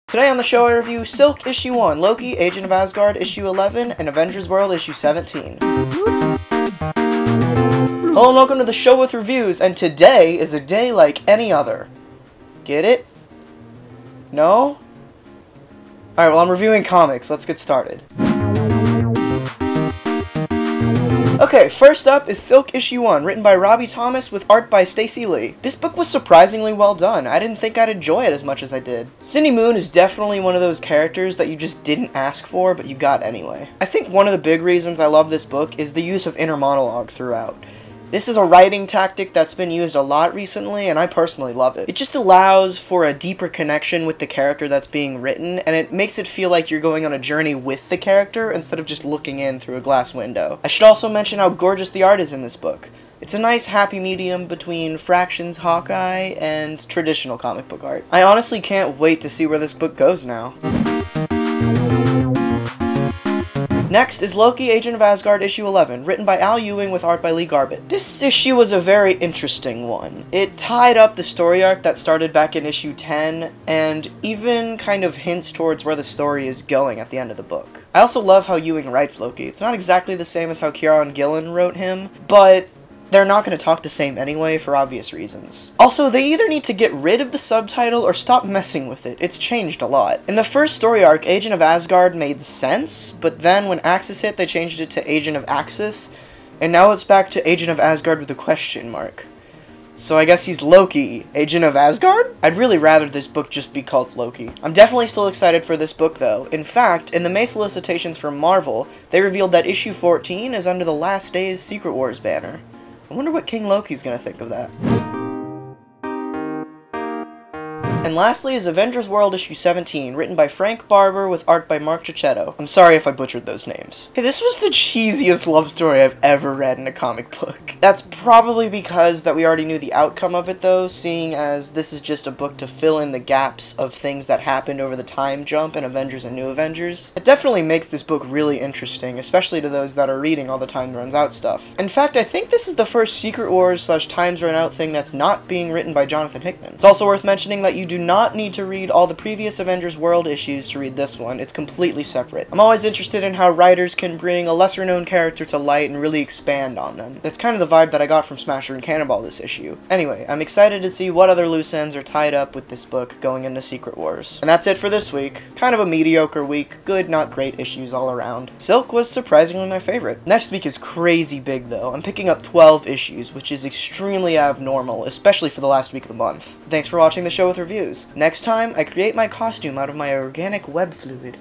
Today on the show I review Silk Issue 1, Loki, Agent of Asgard Issue 11, and Avengers World Issue 17. Hello and welcome to the show with reviews, and today is a day like any other. Get it? No? Alright, well I'm reviewing comics, let's get started. Okay, first up is Silk Issue 1, written by Robbie Thomas with art by Stacey Lee. This book was surprisingly well done. I didn't think I'd enjoy it as much as I did. Cindy Moon is definitely one of those characters that you just didn't ask for, but you got anyway. I think one of the big reasons I love this book is the use of inner monologue throughout. This is a writing tactic that's been used a lot recently, and I personally love it. It just allows for a deeper connection with the character that's being written, and it makes it feel like you're going on a journey with the character instead of just looking in through a glass window. I should also mention how gorgeous the art is in this book. It's a nice happy medium between Fraction's Hawkeye and traditional comic book art. I honestly can't wait to see where this book goes now. Next is Loki, Agent of Asgard Issue 11, written by Al Ewing with art by Lee Garbett. This issue was a very interesting one. It tied up the story arc that started back in issue 10, and even kind of hints towards where the story is going at the end of the book. I also love how Ewing writes Loki. It's not exactly the same as how Kieron Gillen wrote him, but they're not going to talk the same anyway for obvious reasons. Also, they either need to get rid of the subtitle or stop messing with it. It's changed a lot. In the first story arc, Agent of Asgard made sense, but then when Axis hit, they changed it to Agent of Axis, and now it's back to Agent of Asgard with a question mark. So I guess he's Loki, Agent of Asgard? I'd really rather this book just be called Loki. I'm definitely still excited for this book though. In fact, in the May solicitations from Marvel, they revealed that issue 14 is under the Last Days Secret Wars banner. I wonder what King Loki's gonna think of that. And lastly is Avengers World Issue 17, written by Frank Barber with art by Mark Cicchetto. I'm sorry if I butchered those names. Hey, this was the cheesiest love story I've ever read in a comic book. That's probably because that we already knew the outcome of it though, seeing as this is just a book to fill in the gaps of things that happened over the time jump in Avengers and New Avengers. It definitely makes this book really interesting, especially to those that are reading all the Time Runs Out stuff. In fact, I think this is the first Secret Wars / Times Run Out thing that's not being written by Jonathan Hickman. It's also worth mentioning that you do not need to read all the previous Avengers World issues to read this one. It's completely separate. I'm always interested in how writers can bring a lesser known character to light and really expand on them. That's kind of the vibe that I got from Smasher and Cannonball this issue. Anyway, I'm excited to see what other loose ends are tied up with this book going into Secret Wars. And that's it for this week. Kind of a mediocre week. Good, not great issues all around. Silk was surprisingly my favorite. Next week is crazy big though. I'm picking up 12 issues, which is extremely abnormal, especially for the last week of the month. Thanks for watching the show with reviews. Next time, I create my costume out of my organic web fluid.